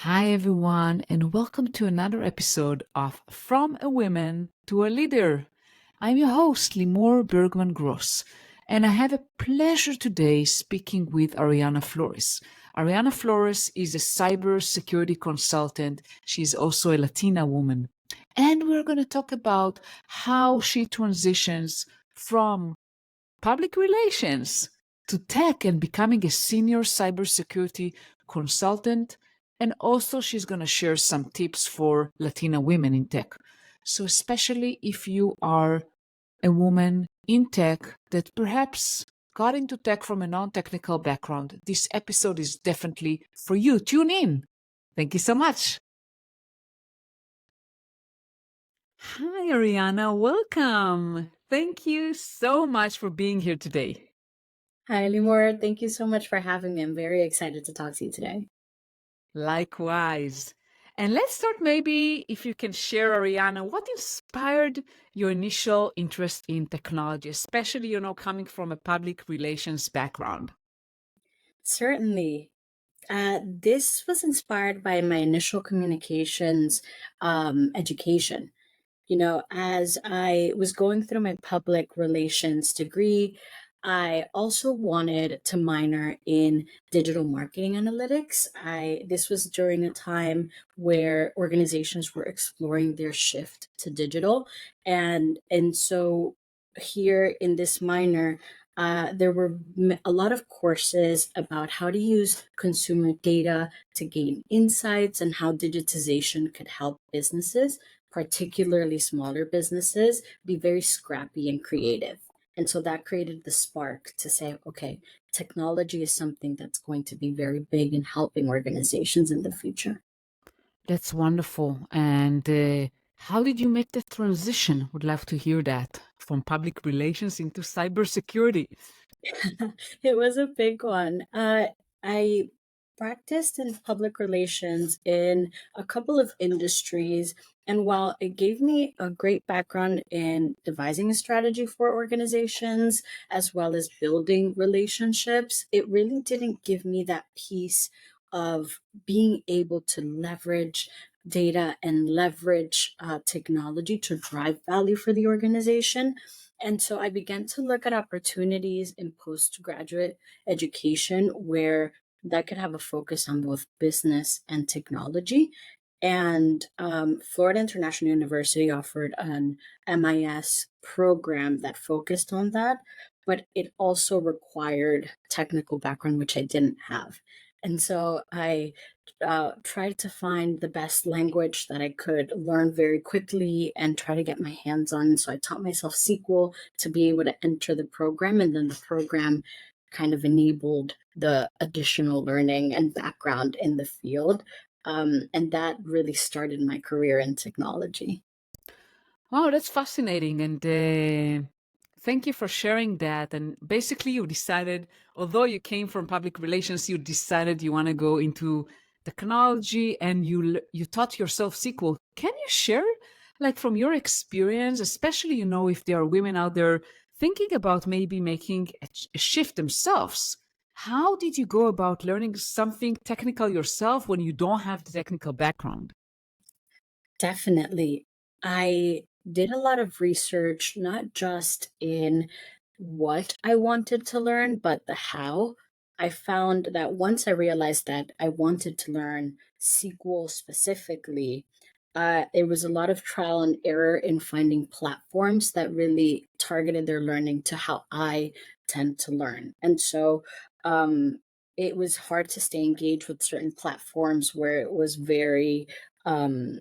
Hi, everyone, and welcome to another episode of From a Woman to a Leader. I'm your host, Limor Bergman Gross, and I have a pleasure today speaking with Ariana Flores. Ariana Flores is a cybersecurity consultant. She's also a Latina woman. And we're going to talk about how she transitions from public relations to tech and becoming a senior cybersecurity consultant. And also, she's going to share some tips for Latina women in tech. So, especially if you are a woman in tech that perhaps got into tech from a non technical background, this episode is definitely for you. Tune in. Thank you so much. Hi, Ariana. Welcome. Thank you so much for being here today. Hi, Limor. Thank you so much for having me. I'm very excited to talk to you today. Likewise. And let's start maybe if you can share, Ariana, what inspired your initial interest in technology, especially, coming from a public relations background? Certainly. This was inspired by my initial communications education. As I was going through my public relations degree, I also wanted to minor in digital marketing analytics. This was during a time where organizations were exploring their shift to digital, and so here in this minor. There were a lot of courses about how to use consumer data to gain insights and how digitization could help businesses, particularly smaller businesses, be very scrappy and creative. And so that created the spark to say, okay, technology is something that's going to be very big in helping organizations in the future. That's wonderful. And how did you make the transition? Would love to hear that from public relations into cybersecurity. It was a big one. I practiced in public relations in a couple of industries. And while it gave me a great background in devising a strategy for organizations as well as building relationships, it really didn't give me that piece of being able to leverage data and leverage technology to drive value for the organization. And so I began to look at opportunities in postgraduate education where that could have a focus on both business and technology. And Florida International University offered an MIS program that focused on that, but it also required technical background, which I didn't have. And so I tried to find the best language that I could learn very quickly and try to get my hands on. So I taught myself SQL to be able to enter the program, and then the program kind of enabled the additional learning and background in the field. And that really started my career in technology. Oh, that's fascinating. And thank you for sharing that. And basically, you decided, although you came from public relations, you decided you want to go into technology and you taught yourself SQL. Can you share, like, from your experience, especially, if there are women out there thinking about maybe making a shift themselves? How did you go about learning something technical yourself when you don't have the technical background? Definitely. I did a lot of research, not just in what I wanted to learn, but the how. I found that once I realized that I wanted to learn SQL specifically, there was a lot of trial and error in finding platforms that really targeted their learning to how I tend to learn. And so it was hard to stay engaged with certain platforms where it was very um,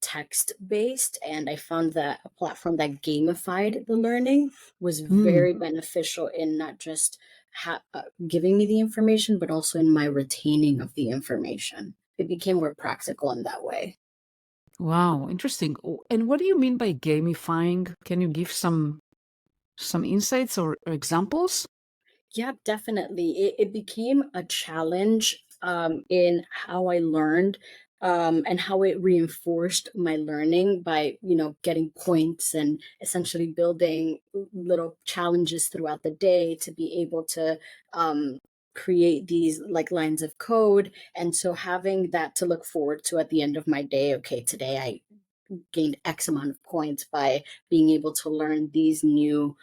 text based, and I found that a platform that gamified the learning was Hmm. very beneficial in not just giving me the information, but also in my retaining of the information. It became more practical in that way. Wow, interesting. And what do you mean by gamifying? Can you give some insights or examples? Yeah, definitely. It became a challenge in how I learned, and how it reinforced my learning by, getting points and essentially building little challenges throughout the day to be able to create these like lines of code. And so having that to look forward to at the end of my day, okay, today I gained X amount of points by being able to learn these new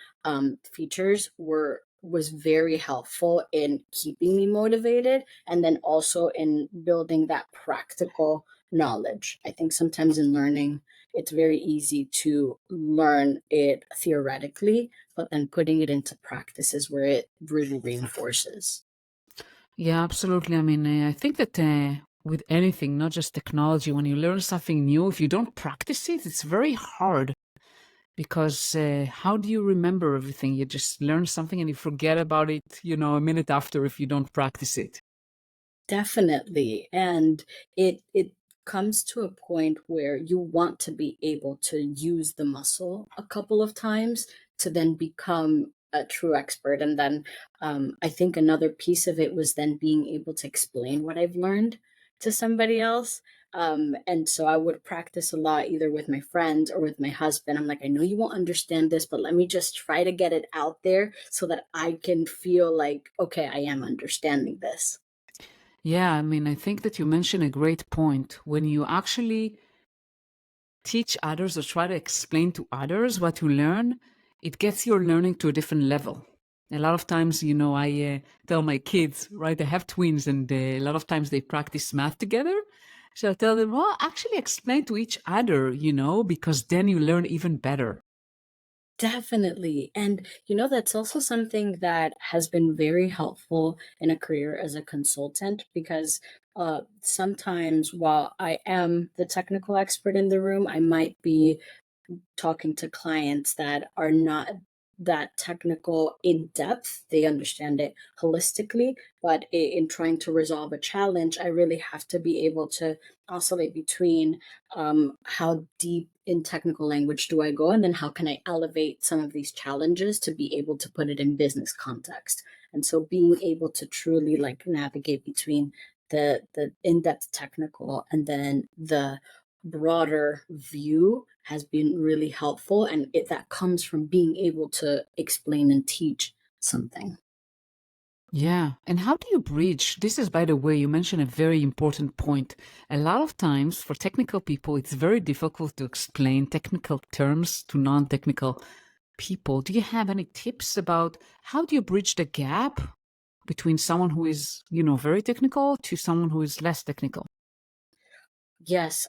features were was very helpful in keeping me motivated, and then also in building that practical knowledge. I think sometimes in learning it's very easy to learn it theoretically, but then putting it into practice is where it really reinforces. Yeah, absolutely. I mean, I think that with anything, not just technology, when you learn something new, if you don't practice it, it's very hard because how do you remember everything? You just learn something and you forget about it, a minute after if you don't practice it. Definitely. And it comes to a point where you want to be able to use the muscle a couple of times to then become a true expert. And then I think another piece of it was then being able to explain what I've learned to somebody else. And so I would practice a lot either with my friends or with my husband. I'm like, I know you won't understand this, but let me just try to get it out there so that I can feel like, okay, I am understanding this. Yeah, I mean, I think that you mentioned a great point. When you actually teach others or try to explain to others what you learn, it gets your learning to a different level. A lot of times, I tell my kids, right, I have twins, and a lot of times they practice math together. So I tell them, well, actually explain to each other, because then you learn even better. Definitely. And that's also something that has been very helpful in a career as a consultant because sometimes while I am the technical expert in the room, I might be talking to clients that are not that technical in depth. They understand it holistically, but in trying to resolve a challenge, I really have to be able to oscillate between how deep in technical language do I go, and then how can I elevate some of these challenges to be able to put it in business context. And so being able to truly like navigate between the in-depth technical and then the broader view has been really helpful, and that comes from being able to explain and teach something. Yeah. And how do you bridge? This is, by the way, you mentioned a very important point. A lot of times for technical people, it's very difficult to explain technical terms to non technical people. Do you have any tips about how do you bridge the gap between someone who is, very technical to someone who is less technical? Yes.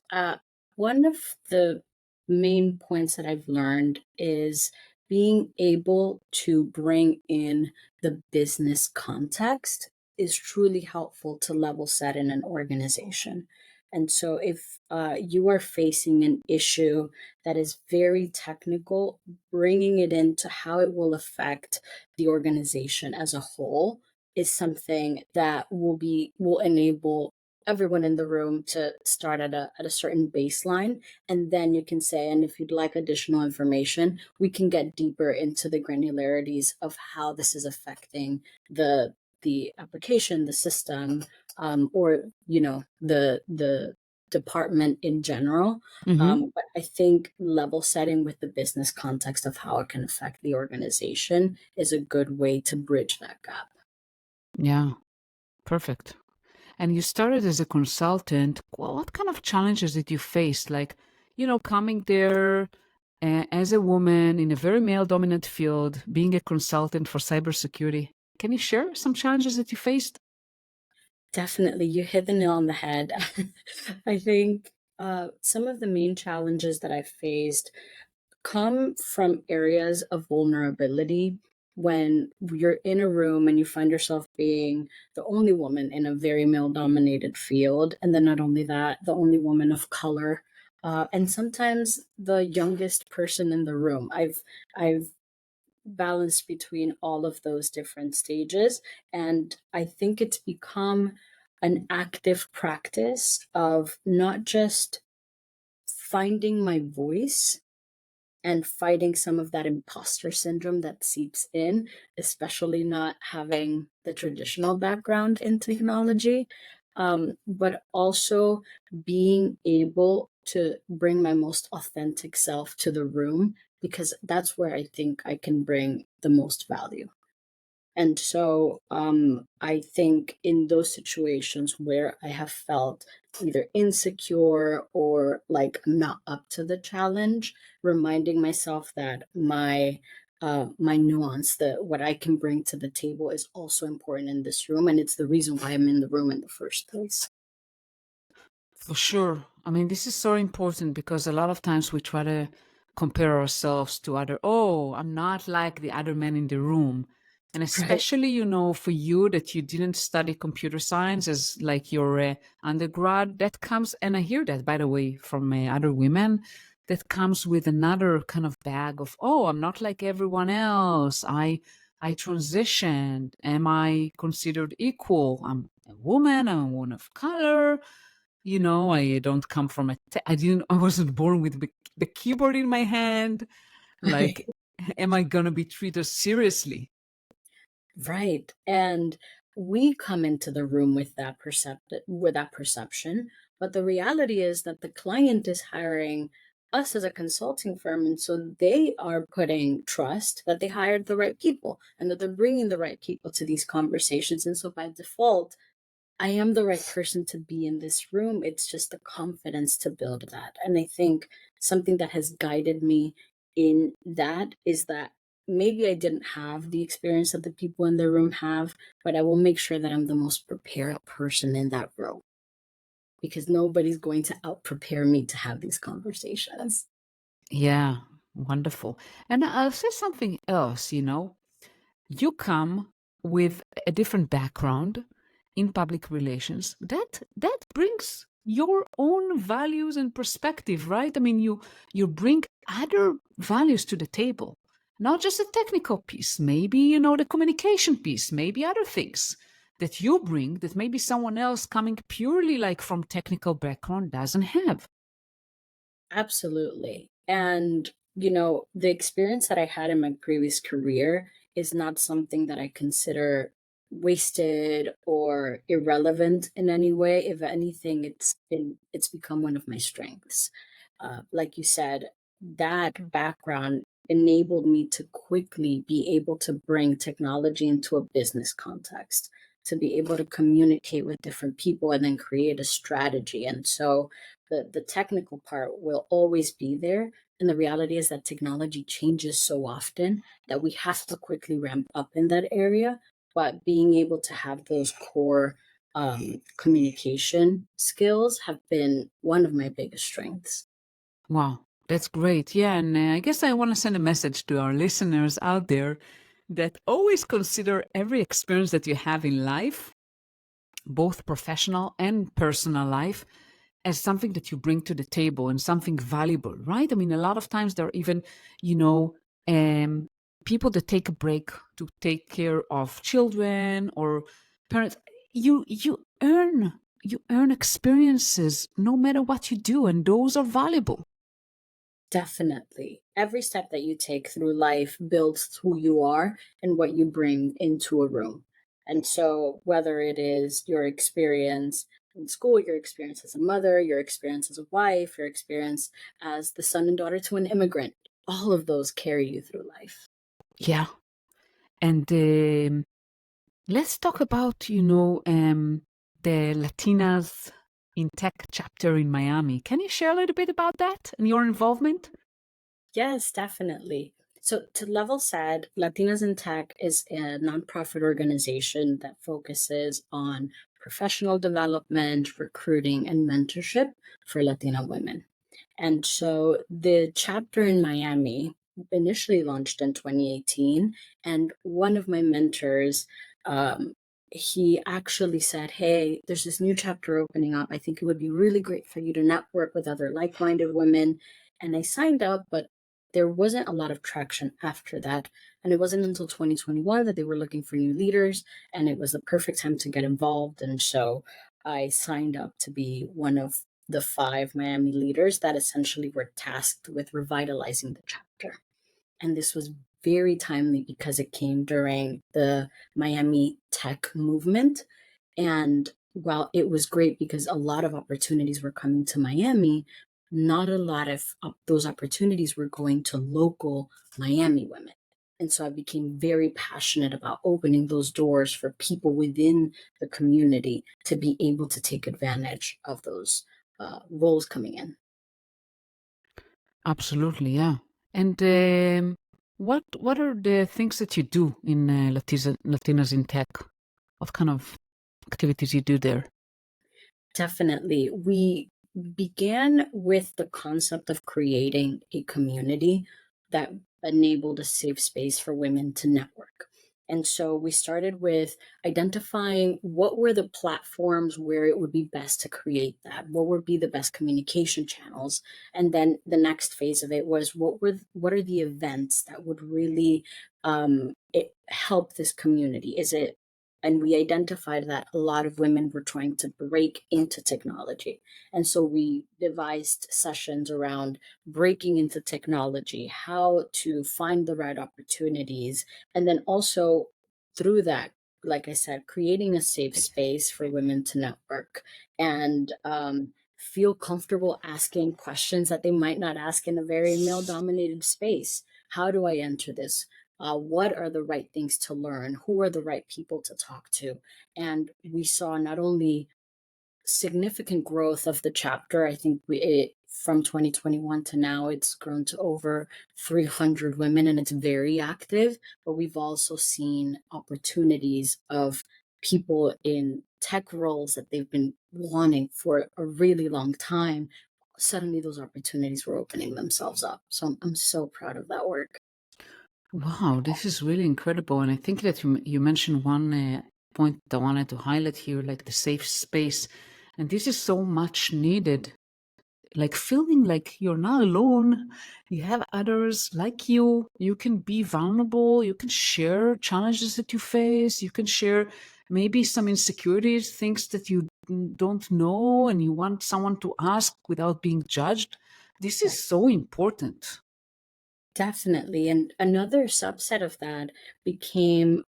One of the main points that I've learned is being able to bring in the business context is truly helpful to level set in an organization. And so, if you are facing an issue that is very technical, bringing it into how it will affect the organization as a whole is something that will enable everyone in the room to start at a certain baseline, and then you can say, and if you'd like additional information, we can get deeper into the granularities of how this is affecting the application, the system, or the department in general. Hmm. But I think level setting with the business context of how it can affect the organization is a good way to bridge that gap. Yeah, perfect. And you started as a consultant. Well, what kind of challenges did you face? Like, coming there as a woman in a very male dominant field, being a consultant for cybersecurity. Can you share some challenges that you faced? Definitely, you hit the nail on the head. I think some of the main challenges that I faced come from areas of vulnerability when you're in a room and you find yourself being the only woman in a very male dominated field. And then, not only that, the only woman of color. And sometimes the youngest person in the room. I've balance between all of those different stages. And I think it's become an active practice of not just finding my voice and fighting some of that imposter syndrome that seeps in, especially not having the traditional background in technology, but also being able to bring my most authentic self to the room because that's where I think I can bring the most value. And so I think in those situations where I have felt either insecure or like not up to the challenge, reminding myself that my nuance, that what I can bring to the table is also important in this room, and it's the reason why I'm in the room in the first place. For sure. I mean, this is so important because a lot of times we try to compare ourselves to other, oh, I'm not like the other men in the room. And Right. especially, for you that you didn't study computer science as like your undergrad, that comes, and I hear that, by the way, from other women, that comes with another kind of bag of, oh, I'm not like everyone else. I transitioned. Am I considered equal? I'm a woman. I'm a woman of color. I don't come from I wasn't born with the keyboard in my hand. Like, am I gonna be treated seriously? Right. And we come into the room with that perception, but the reality is that the client is hiring us as a consulting firm, and so they are putting trust that they hired the right people and that they're bringing the right people to these conversations. And so by default, I am the right person to be in this room. It's just the confidence to build that. And I think something that has guided me in that is that maybe I didn't have the experience that the people in the room have, but I will make sure that I'm the most prepared person in that room because nobody's going to out prepare me to have these conversations. Yeah, wonderful. And I'll say something else, you come with a different background in public relations. That brings your own values and perspective, right? I mean, you bring other values to the table, not just a technical piece, maybe, the communication piece, maybe other things that you bring that maybe someone else coming purely like from technical background doesn't have. Absolutely. And, the experience that I had in my previous career is not something that I consider wasted or irrelevant in any way. If anything, it's become one of my strengths. Like you said, that background enabled me to quickly be able to bring technology into a business context, to be able to communicate with different people and then create a strategy. And so the technical part will always be there. And the reality is that technology changes so often that we have to quickly ramp up in that area. But being able to have those core communication skills have been one of my biggest strengths. Wow, that's great. Yeah, and I guess I want to send a message to our listeners out there that always consider every experience that you have in life, both professional and personal life, as something that you bring to the table and something valuable, right? I mean, a lot of times there are even, you know, um, people that take a break to take care of children or parents. You earn experiences no matter what you do, and those are valuable. Definitely. Every step that you take through life builds who you are and what you bring into a room. And so, whether it is your experience in school, your experience as a mother, your experience as a wife, your experience as the son and daughter to an immigrant, all of those carry you through life. Yeah. And let's talk about, the Latinas in Tech chapter in Miami. Can you share a little bit about that and your involvement? Yes, definitely. So, to level set, Latinas in Tech is a nonprofit organization that focuses on professional development, recruiting, and mentorship for Latina women. And so the chapter in Miami initially launched in 2018. And one of my mentors, um, he actually said, "Hey, there's this new chapter opening up. I think it would be really great for you to network with other like minded women." And I signed up, but there wasn't a lot of traction after that. And it wasn't until 2021 that they were looking for new leaders. And it was the perfect time to get involved. And so I signed up to be one of the five Miami leaders that essentially were tasked with revitalizing the chapter. And this was very timely because it came during the Miami tech movement. And while it was great because a lot of opportunities were coming to Miami, not a lot of those opportunities were going to local Miami women. And so I became very passionate about opening those doors for people within the community to be able to take advantage of those roles coming in. Absolutely, yeah. And what are the things that you do in Latinas in tech? What kind of activities you do there? Definitely. We began with the concept of creating a community that enabled a safe space for women to network. And so we started with identifying what were the platforms where it would be best to create that, what would be the best communication channels. And then the next phase of it was what are the events that would really help this community? Is it and we identified that a lot of women were trying to break into technology. And so we devised sessions around breaking into technology, how to find the right opportunities, and then also through that, like I said, creating a safe space for women to network and feel comfortable asking questions that they might not ask in a very male dominated space. How do I enter this? What are the right things to learn? Who are the right people to talk to? And we saw not only significant growth of the chapter. I think from 2021 to now, it's grown to over 300 women and it's very active. But we've also seen opportunities of people in tech roles that they've been wanting for a really long time. Suddenly, those opportunities were opening themselves up. So I'm so proud of that work. Wow, this is really incredible. And I think that you mentioned one point that I wanted to highlight here, like the safe space. And this is so much needed. Like feeling like you're not alone. You have others like you. You can be vulnerable. You can share challenges that you face. You can share maybe some insecurities, things that you don't know, and you want someone to ask without being judged. This is so important. Definitely. And another subset of that became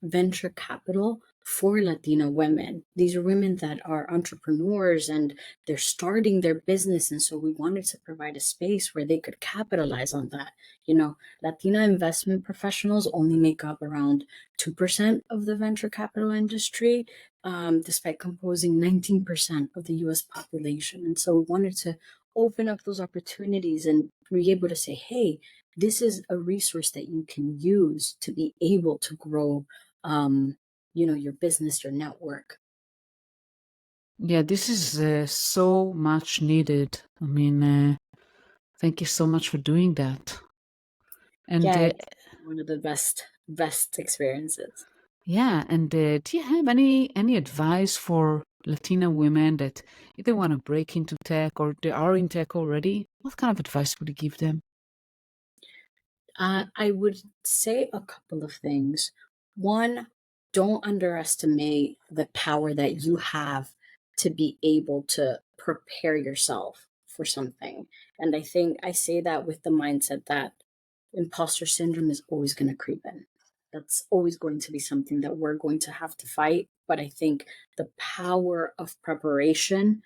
venture capital for Latina women. These are women that are entrepreneurs and they're starting their business. And so we wanted to provide a space where they could capitalize on that. Latina investment professionals only make up around 2% of the venture capital industry, despite composing 19% of the US population. And so we wanted to open up those opportunities and be able to say, hey, this is a resource that you can use to be able to grow your business, your network. Yeah, this is so much needed. I mean, thank you so much for doing that. And Yeah, it's one of the best experiences. yeah, and do you have any advice for Latina women that either want to break into tech or they are in tech already? What kind of advice would you give them? I would say a couple of things. One, don't underestimate the power that you have to be able to prepare yourself for something. And I think I say that with the mindset that imposter syndrome is always going to creep in. That's always going to be something that we're going to have to fight. But I think the power of preparation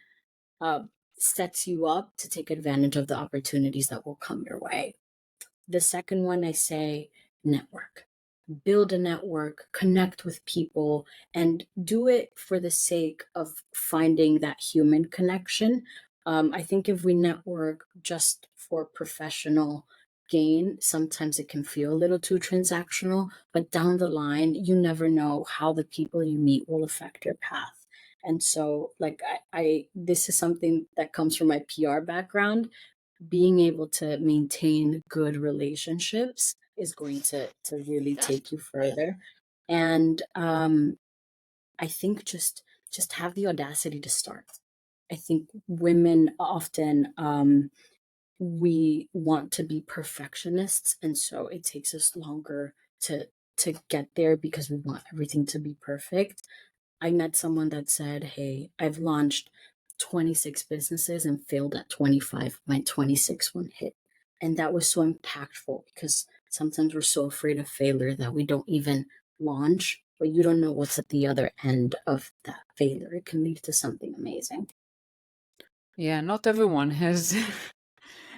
uh, sets you up to take advantage of the opportunities that will come your way. The second one, I say network. Build a network, connect with people, and do it for the sake of finding that human connection. I think if we network just for professional gain, sometimes it can feel a little too transactional, but down the line, you never know how the people you meet will affect your path. And so, like, this is something that comes from my PR background. Being able to maintain good relationships is going to really take you further. And I think just have the audacity to start. I think women often we want to be perfectionists, and so it takes us longer to get there because we want everything to be perfect. I met someone that said, hey, I've launched 26 businesses and failed at 25. My 26th one hit. And that was so impactful because sometimes we're so afraid of failure that we don't even launch, but you don't know what's at the other end of that failure. It can lead to something amazing. Yeah, not everyone has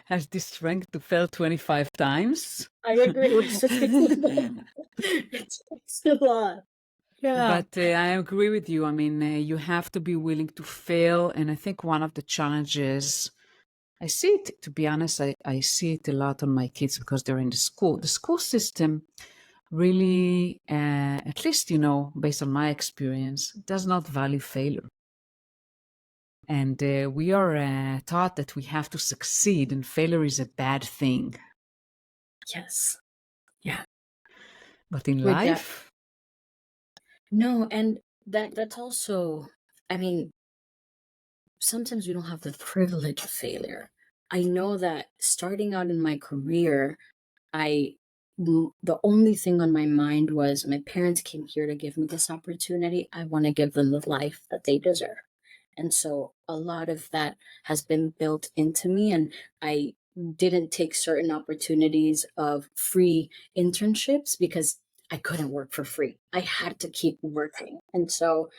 has the strength to fail 25 times. I agree. It's a lot. Yeah. But I agree with you. I mean, you have to be willing to fail. And I think one of the challenges, I see it, to be honest, I see it a lot on my kids because they're in the school. The school system really, at least, based on my experience, does not value failure. And we are taught that we have to succeed, and failure is a bad thing. Yes. Yeah. But in With that. life, No, and that's also, I mean, sometimes we don't have the privilege of failure. I know that starting out in my career, the only thing on my mind was my parents came here to give me this opportunity. I want to give them the life that they deserve. And so a lot of that has been built into me. And I didn't take certain opportunities of free internships because I couldn't work for free. I had to keep working. And so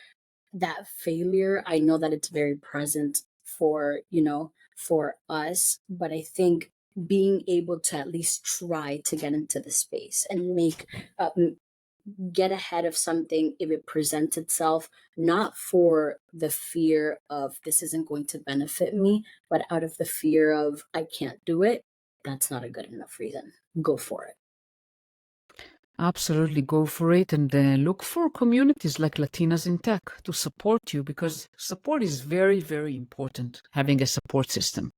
that failure, I know that it's very present for, for us, but I think being able to at least try to get into the space and get ahead of something if it presents itself, not for the fear of this isn't going to benefit me, but out of the fear of I can't do it, that's not a good enough reason. Go for it. absolutely go for it and look for communities like Latinas in Tech to support you because support is very, very important, having a support system.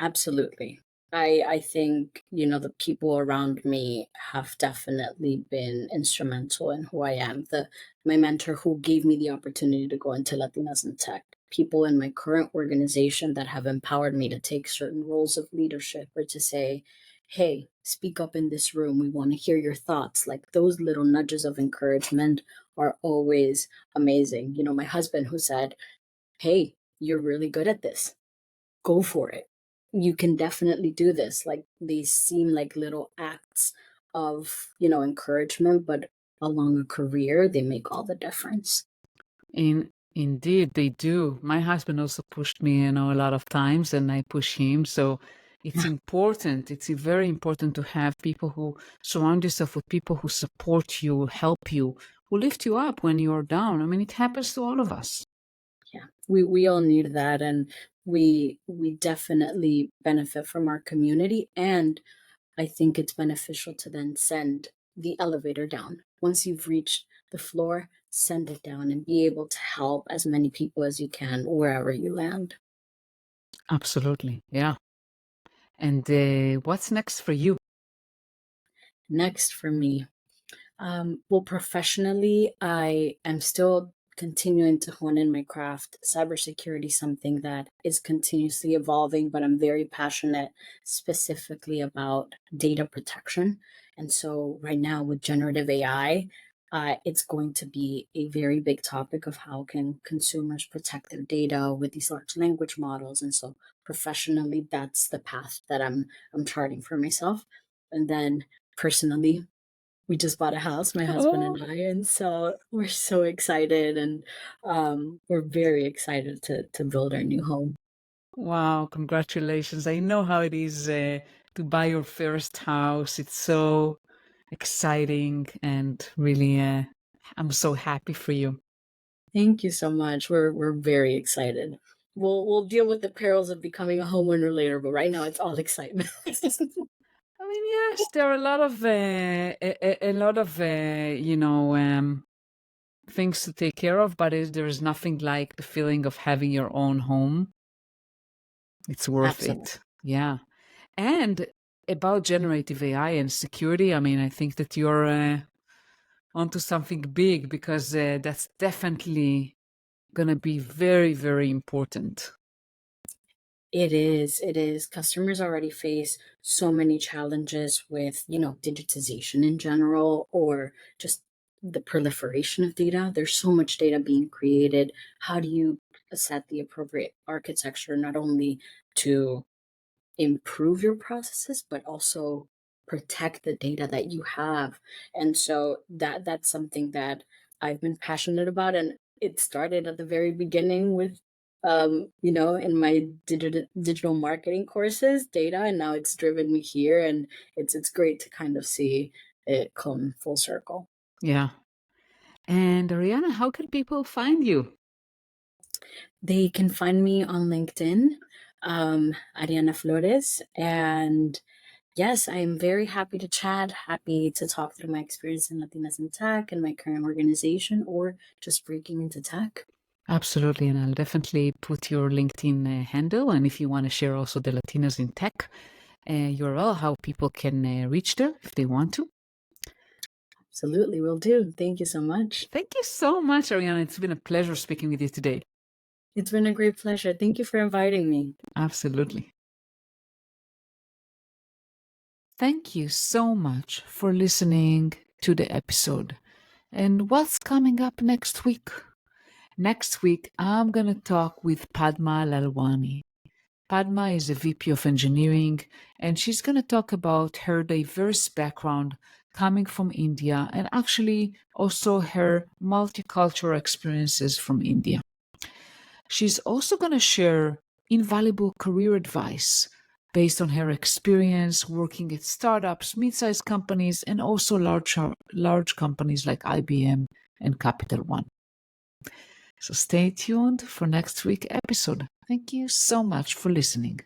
Absolutely. I think, the people around me have definitely been instrumental in who I am. My mentor who gave me the opportunity to go into Latinas in Tech, people in my current organization that have empowered me to take certain roles of leadership or to say, hey, speak up in this room. We want to hear your thoughts. Like those little nudges of encouragement are always amazing. My husband who said, hey, you're really good at this, go for it. You can definitely do this. Like these seem like little acts of, encouragement, but along a career, they make all the difference. Indeed, they do. My husband also pushed me, a lot of times, and I push him. So it's Yeah, important. It's very important to have people who surround yourself with people who support you, help you, who lift you up when you're down. I mean, it happens to all of us. yeah. We all need that, and we definitely benefit from our community. And I think it's beneficial to then send the elevator down. Once you've reached the floor, send it down and be able to help as many people as you can wherever you land. Absolutely. Yeah. And what's next for you? Next for me, well, professionally, I am still continuing to hone in my craft. Cybersecurity is something that is continuously evolving, but I'm very passionate specifically about data protection. And so, right now, with generative AI, it's going to be a very big topic of how can consumers protect their data with these large language models. And so, professionally, that's the path that I'm charting for myself. And then, personally, we just bought a house, my husband Oh, and I, and so we're so excited, and we're very excited to build our new home. wow. Congratulations. I know how it is to buy your first house. It's so exciting and really, I'm so happy for you. Thank you so much. We're very excited. We'll deal with the perils of becoming a homeowner later, but right now it's all excitement. I mean, yes, there are a lot of a lot of things to take care of, but there is nothing like the feeling of having your own home. It's worth Absolutely. it. Yeah. And about generative AI and security, I mean, I think that you're onto something big because that's definitely going to be very, very important. It is. It is. Customers already face so many challenges with, digitization in general or just the proliferation of data. There's so much data being created. How do you set the appropriate architecture not only to improve your processes but also protect the data that you have? And so that's something that I've been passionate about, and it started at the very beginning with in my digital marketing courses, data, and now it's driven me here, and it's great to kind of see it come full circle. Yeah. And Ariana, how can people find you? They can find me on LinkedIn, Ariana Flores, and yes, I am very happy to chat, happy to talk through my experience in Latinas in tech and my current organization, or just breaking into tech. Absolutely. And I'll definitely put your LinkedIn handle. And if you want to share also the Latinas in Tech URL, how people can reach there if they want to. Absolutely, will do. Thank you so much. Thank you so much, Ariana. It's been a pleasure speaking with you today. It's been a great pleasure. Thank you for inviting me. Absolutely. Thank you so much for listening to the episode. And what's coming up next week? Next week, I'm going to talk with Padma Lalwani. Padma is a VP of engineering, and she's going to talk about her diverse background coming from India and actually also her multicultural experiences from India. She's also going to share invaluable career advice based on her experience working at startups, mid-sized companies, and also large companies like IBM and Capital One. So stay tuned for next week's episode. Thank you so much for listening.